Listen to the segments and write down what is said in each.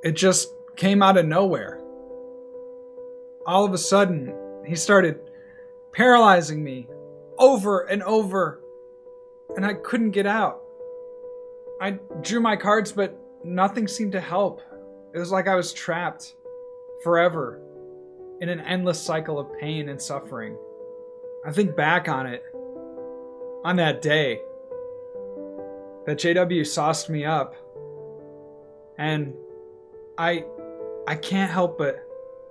it just came out of nowhere. All of a sudden, he started paralyzing me over and over, and I couldn't get out. I drew my cards, but nothing seemed to help. It was like I was trapped forever in an endless cycle of pain and suffering. I think back on it, on that day that JW sauced me up, and I can't help but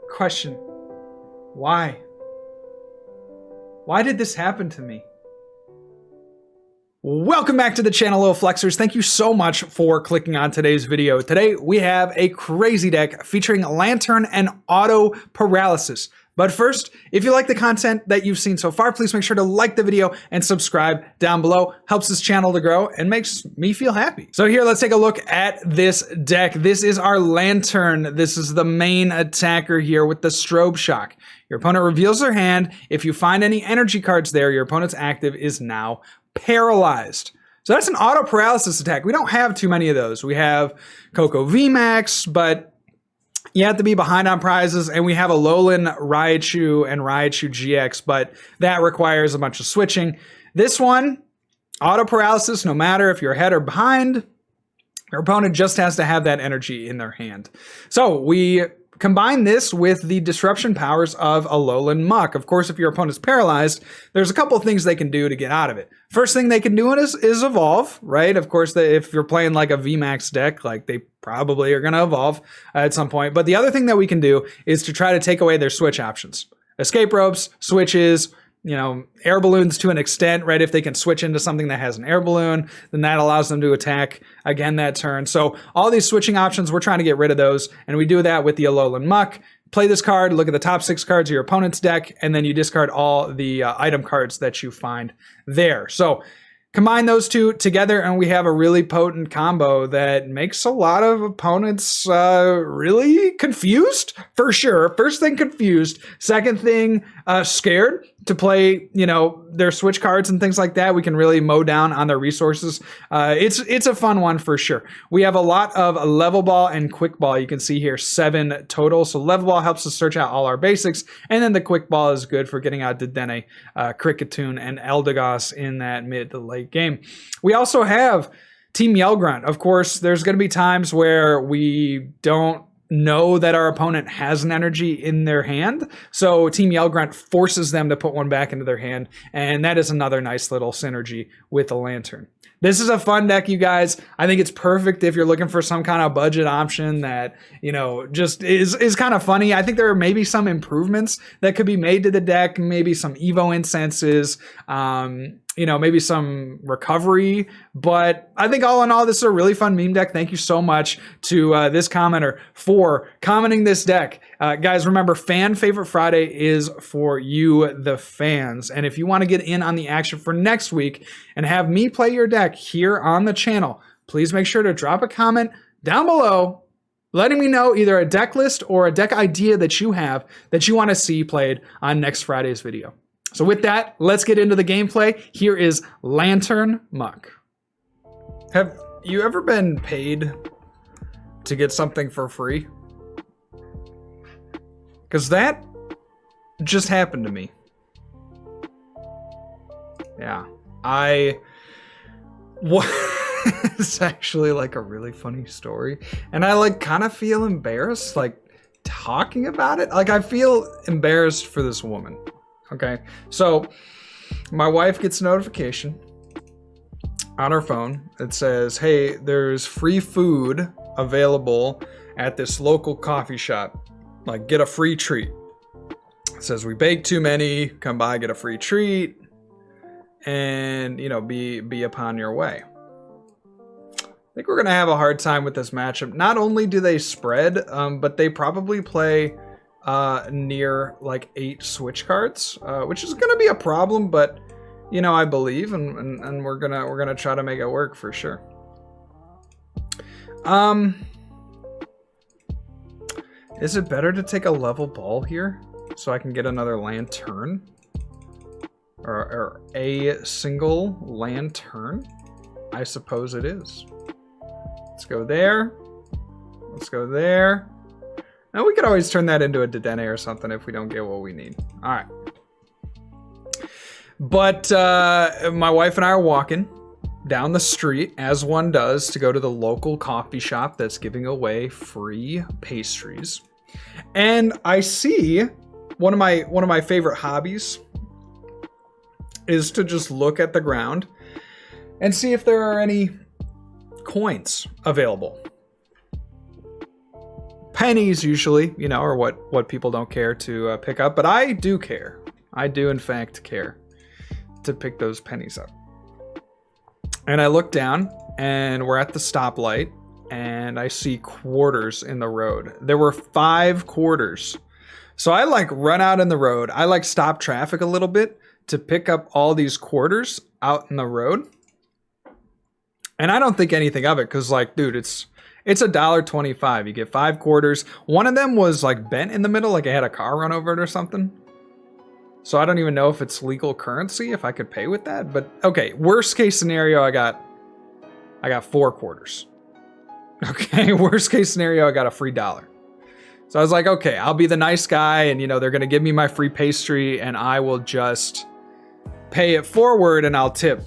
question, why? Why did this happen to me? Welcome back to the channel, Little Flexers. Thank you so much for clicking on today's video. Today, we have a crazy deck featuring Lanturn and auto-paralysis. But first, if you like the content that you've seen so far, please make sure to like the video and subscribe down below. Helps this channel to grow and makes me feel happy. So here, let's take a look at this deck. This is our Lanturn. This is the main attacker here with the Strobe Shock. Your opponent reveals their hand. If you find any energy cards there, your opponent's active is now paralyzed. So that's an auto-paralysis attack. We don't have too many of those. We have Koko VMAX, but you have to be behind on prizes, and we have Alolan Raichu and Raichu GX, but that requires a bunch of switching. This one, auto-paralysis, no matter if you're ahead or behind, your opponent just has to have that energy in their hand. So we combine this with the disruption powers of Alolan Muk. Of course, if your opponent's paralyzed, there's a couple of things they can do to get out of it. First thing they can do is evolve, right? Of course, if you're playing like a VMAX deck, like they probably are going to evolve at some point. But the other thing that we can do is to try to take away their switch options. Escape ropes, switches, you know, air balloons to an extent, right? If they can switch into something that has an air balloon, then that allows them to attack again that turn. So all these switching options, we're trying to get rid of those. And we do that with the Alolan Muk. Play this card, look at the top 6 cards of your opponent's deck, and then you discard all the item cards that you find there. So combine those two together, and we have a really potent combo that makes a lot of opponents really confused, for sure. First thing, confused. Second thing, scared to play, you know, their switch cards and things like that. We can really mow down on their resources. It's a fun one for sure. We have a lot of Level Ball and Quick Ball. You can see here 7 total. So Level Ball helps us search out all our basics, and then the Quick Ball is good for getting out Dedenne, Kricketune, and Eldegoss in that mid to late game. We also have Team Yell Grunt. Of course, there's going to be times where we don't know that our opponent has an energy in their hand. So Team Yell Grunt forces them to put one back into their hand. And that is another nice little synergy with the Lanturn. This is a fun deck, you guys. I think it's perfect if you're looking for some kind of budget option that, you know, just is kind of funny. I think there are maybe some improvements that could be made to the deck, maybe some Evo incenses, you know, maybe some recovery, but I think all in all, this is a really fun meme deck. Thank you so much to this commenter for commenting this deck. Guys, remember, Fan Favorite Friday is for you, the fans. And if you want to get in on the action for next week and have me play your deck here on the channel, please make sure to drop a comment down below letting me know either a deck list or a deck idea that you have that you want to see played on next Friday's video. So with that, let's get into the gameplay. Here is Lanturn Muk. Have you ever been paid to get something for free? Because that just happened to me. Yeah, it's actually like a really funny story. And I like kind of feel embarrassed like talking about it. Like I feel embarrassed for this woman. Okay, so my wife gets a notification on her phone that says, hey, there's free food available at this local coffee shop. Like, get a free treat. It says, we baked too many, come by, get a free treat, and, you know, be upon your way. I think we're going to have a hard time with this matchup. Not only do they spread, but they probably play near like 8 switch cards, which is going to be a problem, but you know, I believe, and we're gonna try to make it work for sure. Is it better to take a level ball here so I can get another Lanturn, or a single Lanturn? I suppose it is. Let's go there. Let's go there. Now we could always turn that into a Dedenne or something if we don't get what we need. All right. But my wife and I are walking down the street, as one does, to go to the local coffee shop that's giving away free pastries. And I see one of my favorite hobbies is to just look at the ground and see if there are any coins available. Pennies usually, you know, are what people don't care to pick up, but I do care. I do in fact care to pick those pennies up. And I look down and we're at the stoplight and I see quarters in the road. There were 5 quarters. So I like run out in the road. I like stop traffic a little bit to pick up all these quarters out in the road. And I don't think anything of it because, like, dude, it's $1.25. You get 5 quarters. One of them was like bent in the middle, like I had a car run over it or something. So I don't even know if it's legal currency, if I could pay with that. But okay, worst case scenario, I got 4 quarters. Okay, worst case scenario, I got a free $1. So I was like, okay, I'll be the nice guy, and you know they're gonna give me my free pastry, and I will just pay it forward, and I'll tip.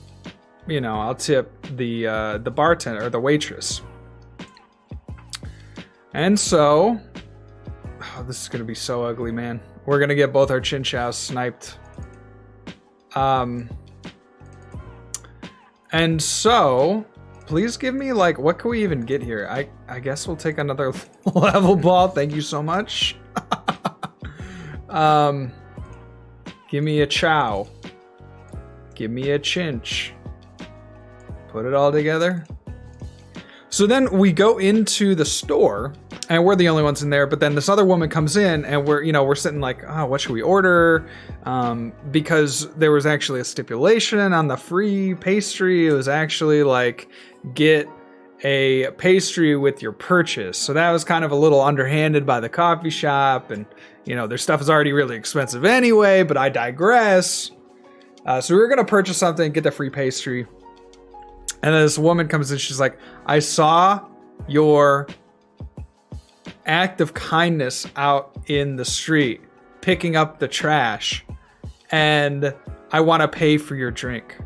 You know, I'll tip the bartender or the waitress. And so, oh, this is gonna be so ugly, man. We're gonna get both our Chinchous sniped. And so, please give me, like, what can we even get here? I guess we'll take another level ball. Thank you so much. Give me a Chow. Give me a Chinch. Put it all together. So then we go into the store and we're the only ones in there, but then this other woman comes in and we're sitting like, oh, what should we order? Because there was actually a stipulation on the free pastry. It was actually like, get a pastry with your purchase. So that was kind of a little underhanded by the coffee shop, and you know, their stuff is already really expensive anyway, but I digress. So we were gonna purchase something, get the free pastry. And then this woman comes in, she's like, I saw your act of kindness out in the street, picking up the trash, and I want to pay for your drink.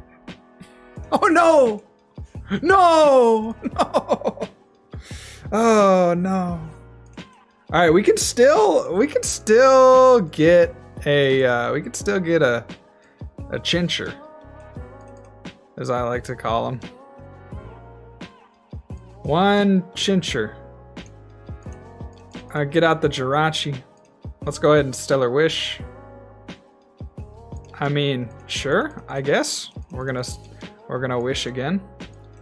Oh no! No! No! Oh no. Alright, we can still get a Chincher, as I like to call him. One Chincher. Get out the Jirachi. Let's go ahead and Stellar Wish. I mean, sure, I guess. We're gonna wish again.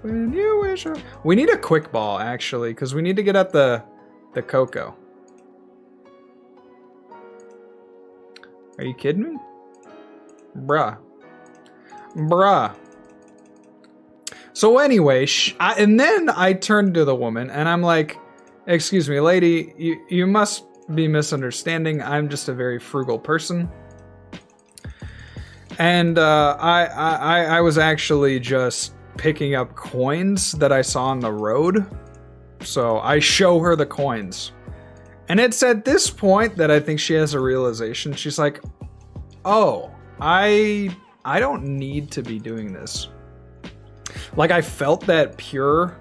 When you wish. We need a quick ball, actually, because we need to get at the Coco. Are you kidding me? Bruh. So anyway, and then I turned to the woman and I'm like, excuse me, lady, you must be misunderstanding. I'm just a very frugal person. And I was actually just picking up coins that I saw on the road. So I show her the coins. And it's at this point that I think she has a realization. She's like, oh, I don't need to be doing this. Like, I felt that pure,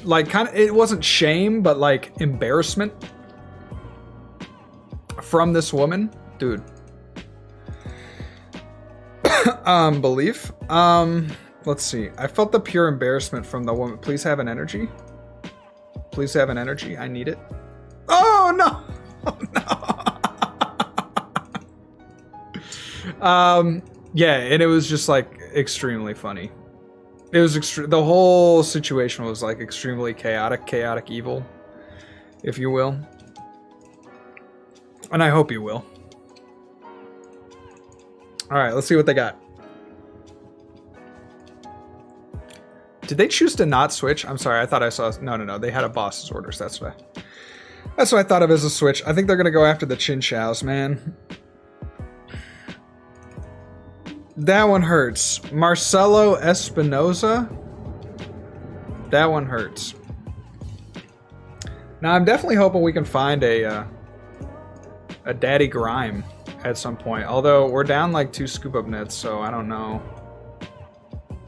like, kind of, it wasn't shame, but like embarrassment from this woman. Dude. Belief. Let's see. I felt the pure embarrassment from the woman. Please have an energy. Please have an energy. I need it. Oh, no. Oh, no. Yeah, and it was just like extremely funny. It was the whole situation was like extremely chaotic evil, if you will. And I hope you will. All right, let's see what they got. Did they choose to not switch? I'm sorry, I thought I saw, no, they had a boss's orders, that's what I thought of as a switch. I think they're gonna go after the Chinchous, man. That one hurts. Marcelo Espinoza. That one hurts. Now I'm definitely hoping we can find a Daddy Grime at some point. Although we're down like 2 Scoop Up Nets, so I don't know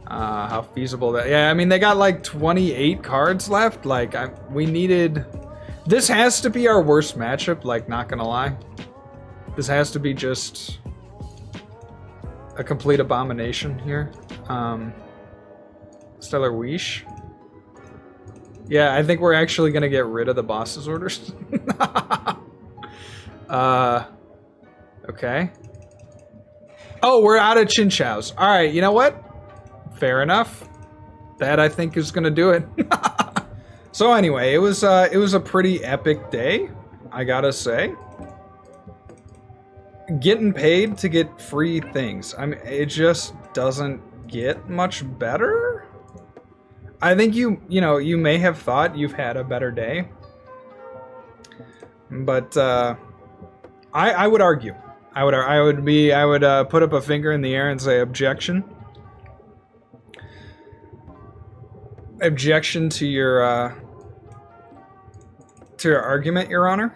how feasible that. Yeah, I mean they got like 28 cards left. Like we needed. This has to be our worst matchup. Like, not gonna lie, this has to be just a complete abomination here. Stellar Weesh. Yeah, I think we're actually gonna get rid of the boss's orders. Okay. Oh, we're out of Chinchous. All right, you know what? Fair enough. That I think is gonna do it. So anyway, it was a pretty epic day, I gotta say. Getting paid to get free things. I mean, it just doesn't get much better. I think you may have thought you've had a better day, but I would argue. I would put up a finger in the air and say objection. Objection to your argument, Your Honor.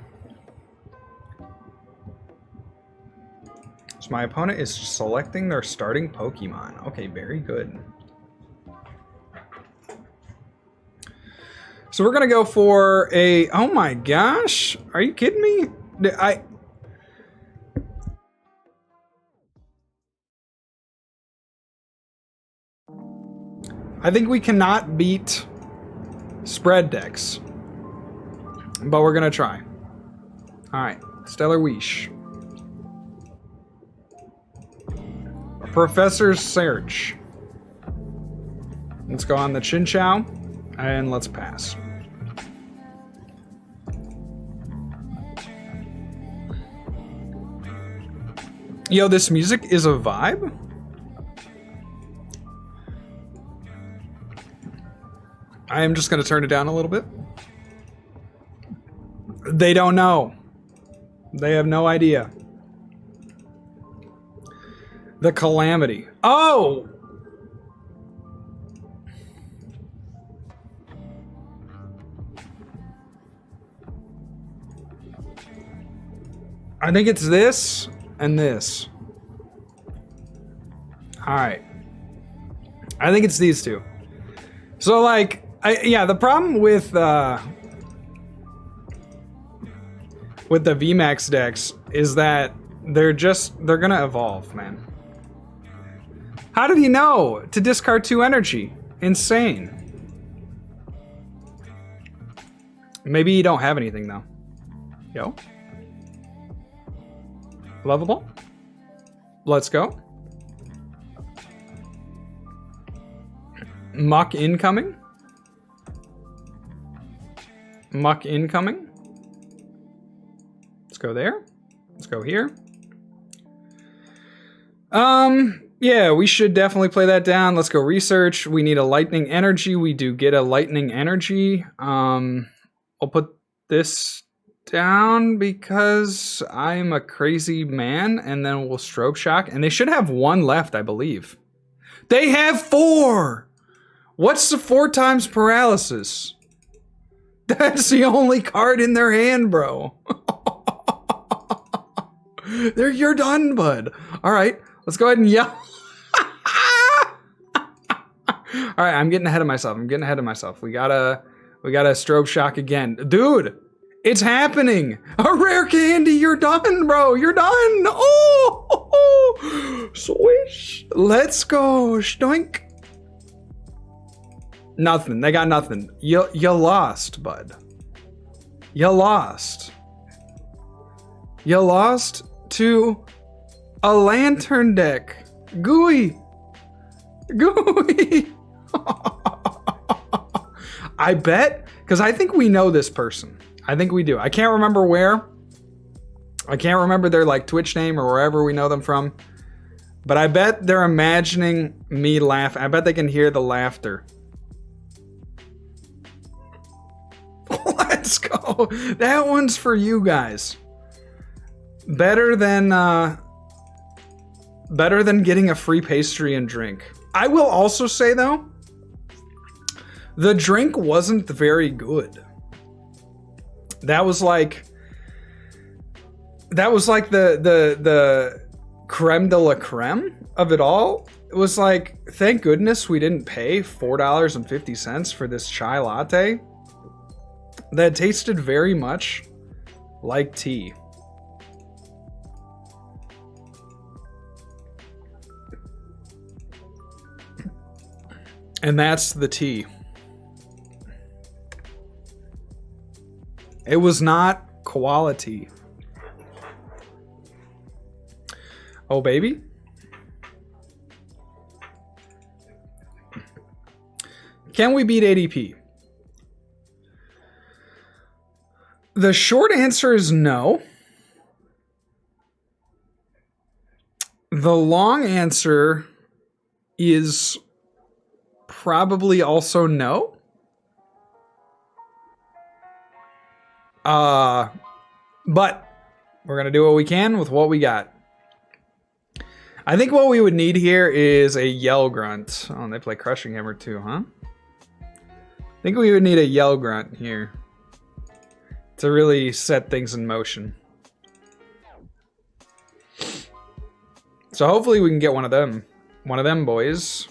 So my opponent is selecting their starting Pokemon. Okay, very good. So we're gonna go for a. Oh my gosh! Are you kidding me? I think we cannot beat spread decks, but we're gonna try. All right, Stellar Weesh. Professor's Search. Let's go on the Chinchou, and let's pass. Yo, this music is a vibe. I am just going to turn it down a little bit. They don't know. They have no idea. The Calamity. Oh! I think it's this and this. Alright. I think it's these two. So, like, yeah, the problem with the VMAX decks is that they're gonna evolve, man. How did he know to discard 2 energy? Insane. Maybe you don't have anything though. Yo. Level Ball. Let's go. Muck incoming. Muck incoming. Let's go there. Let's go here. Yeah, we should definitely play that down. Let's go research. We need a lightning energy. We do get a lightning energy. I'll put this down because I'm a crazy man, and then we'll strobe shock. And they should have 1 left, I believe. They have 4! What's the 4 times paralysis? That's the only card in their hand, bro. You're done, bud. All right, let's go ahead and yell. All right, I'm getting ahead of myself. We gotta strobe shock again. Dude, it's happening. A rare candy. You're done, bro. You're done. Oh, swish. Let's go. Stoink. Nothing. They got nothing. You lost, bud. You lost. You lost to a Lanturn deck. Gooey. I bet, because I think we know this person. I think we do. I can't remember where. I can't remember their like Twitch name or wherever we know them from. But I bet they're imagining me laugh. I bet they can hear the laughter. Let's go. That one's for you guys. Better than getting a free pastry and drink. I will also say though, the drink wasn't very good. That was like the creme de la creme of it all. It was like, thank goodness we didn't pay $4.50 for this chai latte that tasted very much like tea. And that's the tea. It was not quality. Oh, baby. Can we beat ADP? The short answer is no. The long answer is probably also no. But we're gonna do what we can with what we got. I think what we would need here is a yell grunt. Oh, and they play Crushing Hammer too, huh? I think we would need a yell grunt here to really set things in motion. So hopefully we can get one of them boys.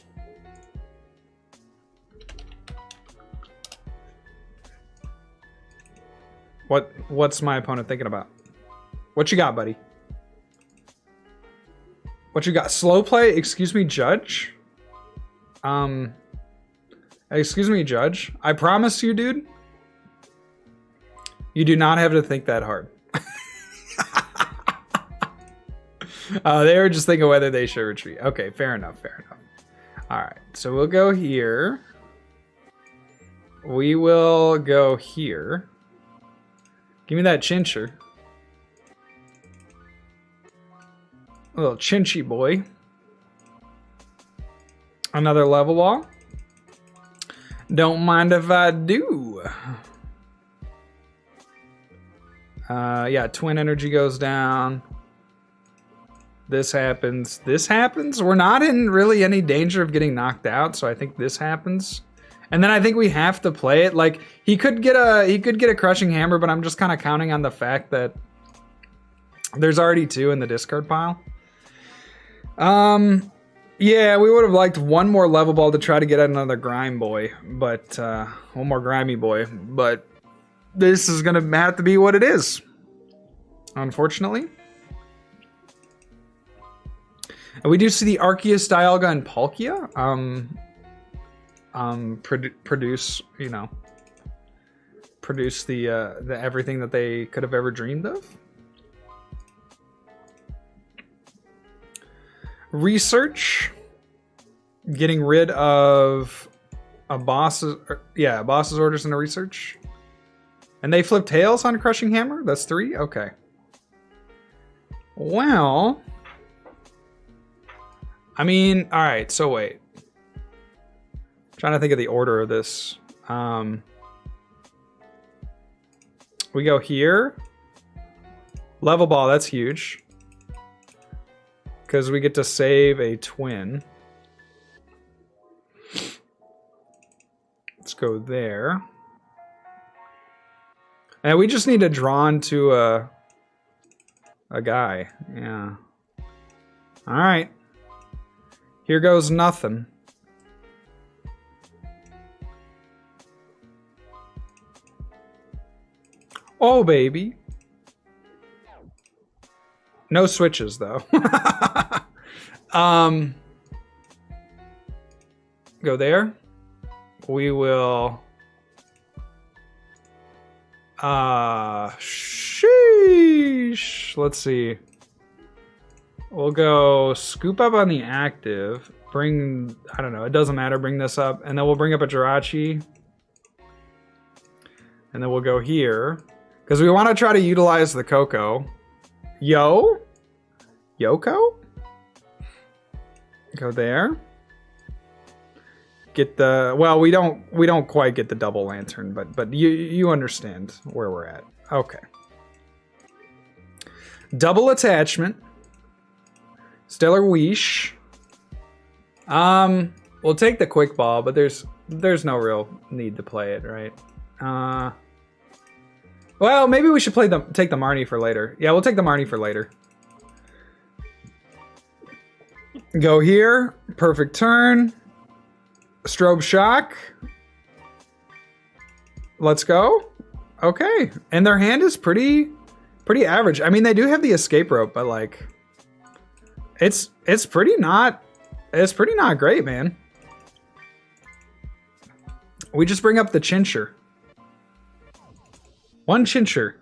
What's my opponent thinking about? What you got, buddy? What you got? Slow play? Excuse me, judge? Excuse me, judge. I promise you, dude, you do not have to think that hard. They were just thinking whether they should retreat. Okay, fair enough, fair enough. All right, so we'll go here. We will go here. Give me that Chinchou. A little Chinchy boy. Another level ball. Don't mind if I do. Yeah, twin energy goes down. This happens. This happens. We're not in really any danger of getting knocked out, so I think this happens. And then I think we have to play it. Like, he could get a Crushing Hammer, but I'm just kind of counting on the fact that there's already 2 in the discard pile. Yeah, we would have liked one more level ball to try to get another Grime boy, but one more Grimy boy. But this is gonna have to be what it is, unfortunately. And we do see the Arceus, Dialga, and Palkia produce, you know, produce the everything that they could have ever dreamed of. Research, getting rid of a boss's orders and a research. And they flip tails on Crushing Hammer? That's 3? Okay. Well, I mean, all right, so wait. Trying to think of the order of this. We go here. Level ball, that's huge. Because we get to save a twin. Let's go there. And we just need to draw into a guy. Yeah. All right. Here goes nothing. Oh, baby. No switches, though. Go there. We will... sheesh. Let's see. We'll go Scoop Up on the active. Bring... I don't know. It doesn't matter. Bring this up. And then we'll bring up a Jirachi. And then we'll go here. Because we want to try to utilize the Koko. Yoko? Go there. Get the, well, we don't quite get the double Lanturn, but you understand where we're at. Okay. Double attachment. Stellar Weesh. We'll take the quick ball, but there's no real need to play it, right? Well, maybe we should take the Marnie for later. Yeah, we'll take the Marnie for later. Go here. Perfect turn. Strobe Shock. Let's go. Okay. And their hand is pretty average. I mean, they do have the escape rope, but like it's pretty not great, man. We just bring up the Chinchou. One Chinchou.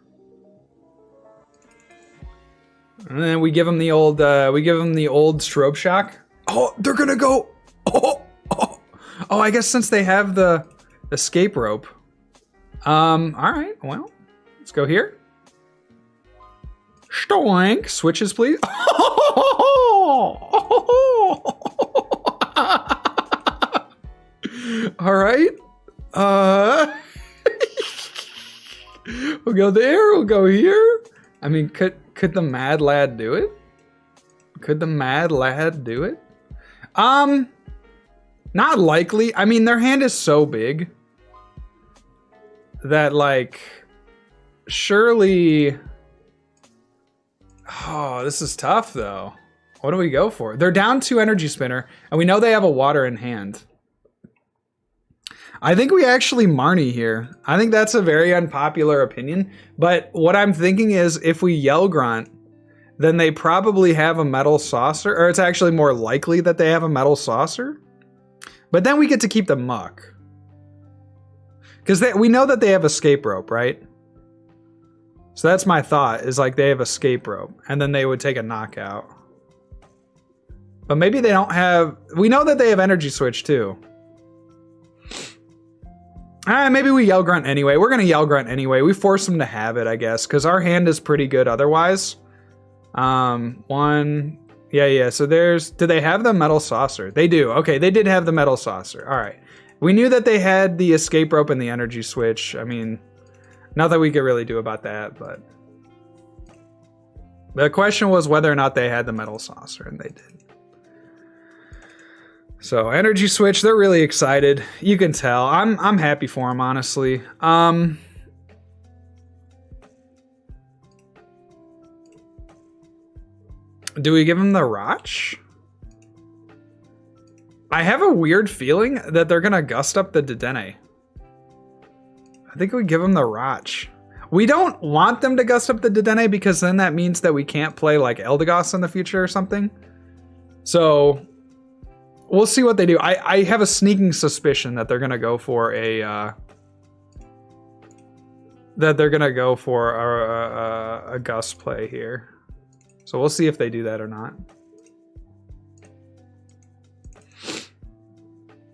And then we give them the old Strobe Shock. Oh, they're gonna go. Oh, I guess since they have the escape rope. All right, well, let's go here. Stoink, switches, please. All right. We'll go there. We'll go here. I mean, could the Mad Lad do it? Could the Mad Lad do it? Not likely. I mean, their hand is so big that, like, surely. Oh, this is tough though. What do we go for? They're down 2 energy spinner, and we know they have a water in hand. I think we actually Marnie here. I think that's a very unpopular opinion, but what I'm thinking is if we yell Grunt, then they probably have a metal saucer, or it's actually more likely that they have a metal saucer. But then we get to keep the Muk. Because we know that they have escape rope, right? So that's my thought, is like they have escape rope, and then they would take a knockout. But maybe they don't have... We know that they have energy switch too. Maybe we yell Grunt anyway. We're going to yell Grunt anyway. We force them to have it, I guess, because our hand is pretty good otherwise. Yeah. So do they have the metal saucer? They do. Okay, they did have the metal saucer. All right. We knew that they had the escape rope and the energy switch. I mean, not that we could really do about that, but the question was whether or not they had the metal saucer, and they did. So energy switch, they're really excited. You can tell. I'm happy for them, honestly. Do we give them the Roch? I have a weird feeling that they're gonna gust up the Dedenne. I think we give them the Roch. We don't want them to gust up the Dedenne because then that means that we can't play like Eldegoss in the future or something. So we'll see what they do. I have a sneaking suspicion that they're gonna go for a gust play here. So we'll see if they do that or not.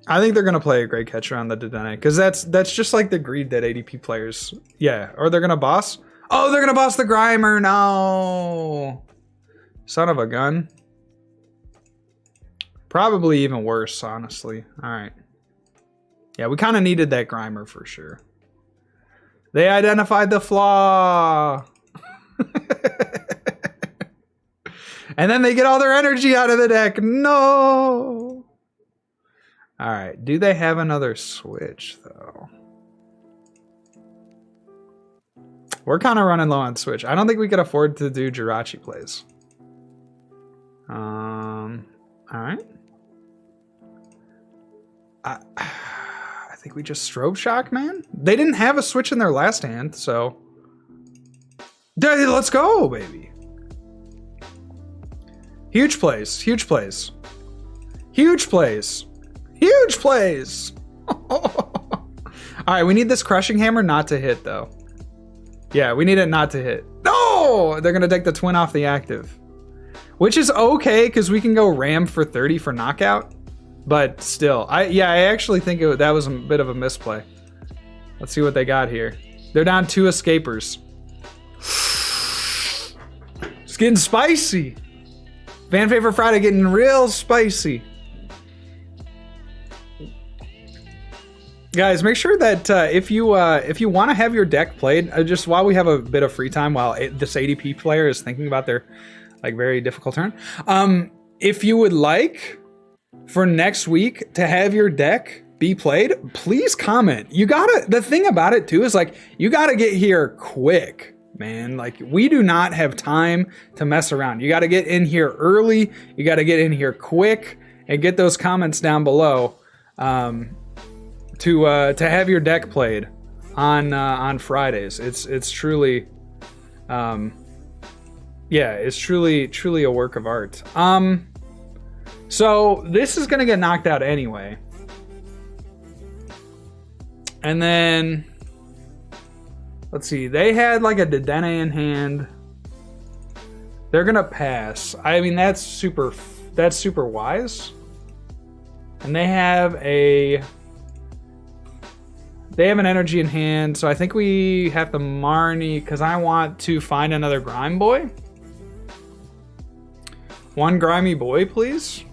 I think they're gonna play a great catcher on the Dedenne because that's just like the greed that ADP players. Yeah, or they're gonna boss. Oh, they're gonna boss the Grimer. No, son of a gun. Probably even worse, honestly. All right. Yeah, we kind of needed that Grimer for sure. They identified the flaw. And then they get all their energy out of the deck. No. All right. Do they have another switch, though? We're kind of running low on switch. I don't think we could afford to do Jirachi plays. All right. I think we just Strobe Shock, man. They didn't have a switch in their last hand, so... Let's go, baby. Huge plays. Huge plays. Huge plays. Huge plays. All right, we need this Crushing Hammer not to hit, though. Yeah, we need it not to hit. No! They're going to take the Twin off the active. Which is okay, because we can go Ram for 30 for knockout. But still, I actually think that was a bit of a misplay. Let's see what they got here. They're down 2 escapers. It's getting spicy. Fan Favorite Friday getting real spicy. Guys, make sure that if you want to have your deck played, just while we have a bit of free time, while this ADP player is thinking about their like very difficult turn, if you would like for next week to have your deck be played, please comment. You gotta, the thing about it too is like, you gotta get here quick, man. Like, we do not have time to mess around. You gotta get in here early. You gotta get in here quick and get those comments down below to have your deck played on Fridays. It's truly, yeah, it's truly a work of art. So this is gonna get knocked out anyway. And then, let's see, they had like a Dedenne in hand. They're gonna pass. I mean, that's super wise. And they have an energy in hand, so I think we have to Marnie, because I want to find another Grime Boy. One Grimy Boy, please.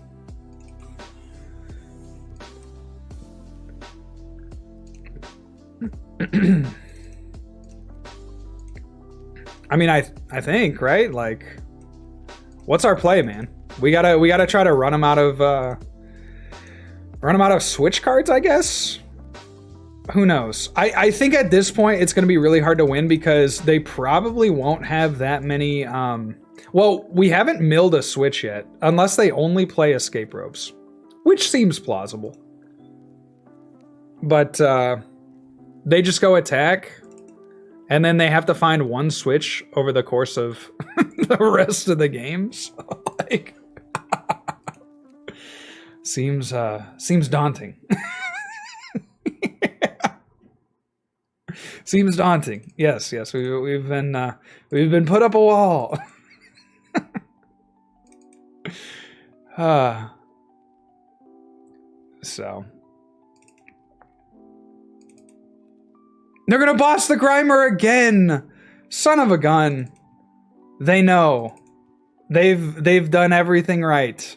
I mean, I think, right? Like, what's our play, man? We gotta try to run them out of switch cards, I guess. Who knows? I think at this point it's gonna be really hard to win because they probably won't have that many. Well, we haven't milled a switch yet, unless they only play escape ropes, which seems plausible. But they just go attack, and then they have to find one switch over the course of the rest of the games. Like, seems daunting. Seems daunting. Yes, we've been put up a wall. So they're gonna boss the Grimer again. Son of a gun. They know. They've done everything right.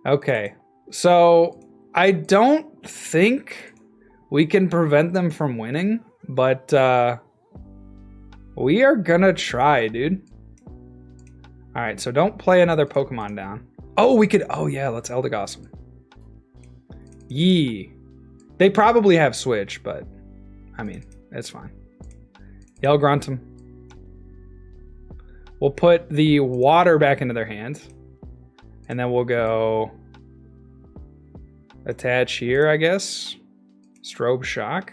Okay. So I don't think we can prevent them from winning, but we are gonna try, dude. All right, so don't play another Pokemon down. Oh, we could, oh yeah, let's Eldegoss them. Yee. They probably have switch, but I mean, it's fine. Yell Grunt them. We'll put the water back into their hand. And then we'll go attach here, I guess. Strobe Shock.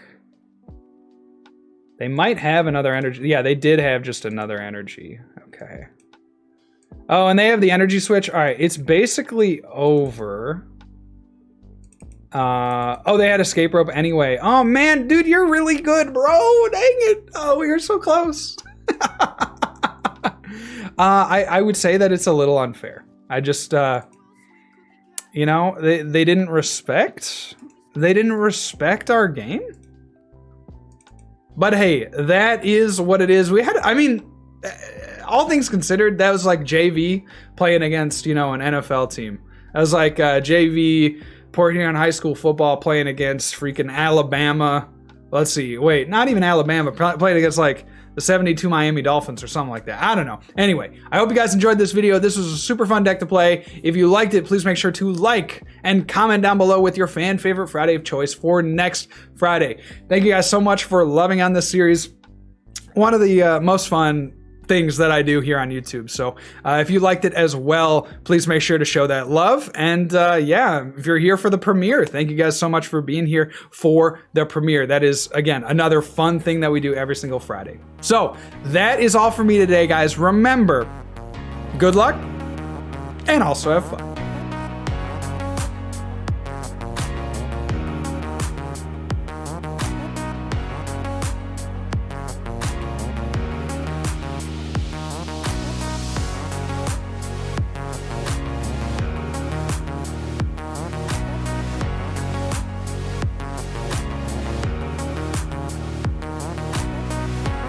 They might have another energy. Yeah, they did have just another energy. Okay. Oh, and they have the energy switch. All right, it's basically over. Oh, they had escape rope anyway. Oh man, dude, you're really good, bro. Dang it. Oh, you're so close. I would say that it's a little unfair. I just, you know, they didn't respect. They didn't respect our game. But hey, that is what it is. We had, I mean, all things considered, that was like JV playing against, you know, an NFL team. That was like JV Portland High School football playing against freaking Alabama. Let's see, wait, not even Alabama, playing against like the 72 Miami Dolphins or something like that. I don't know. Anyway, I hope you guys enjoyed this video. This was a super fun deck to play. If you liked it, please make sure to like and comment down below with your fan favorite Friday of choice for next Friday. Thank you guys so much for loving on this series. One of the most fun things that I do here on YouTube. So if you liked it as well, please make sure to show that love. And yeah, if you're here for the premiere, thank you guys so much for being here for the premiere. That is, again, another fun thing that we do every single Friday. So that is all for me today, guys. Remember, good luck and also have fun.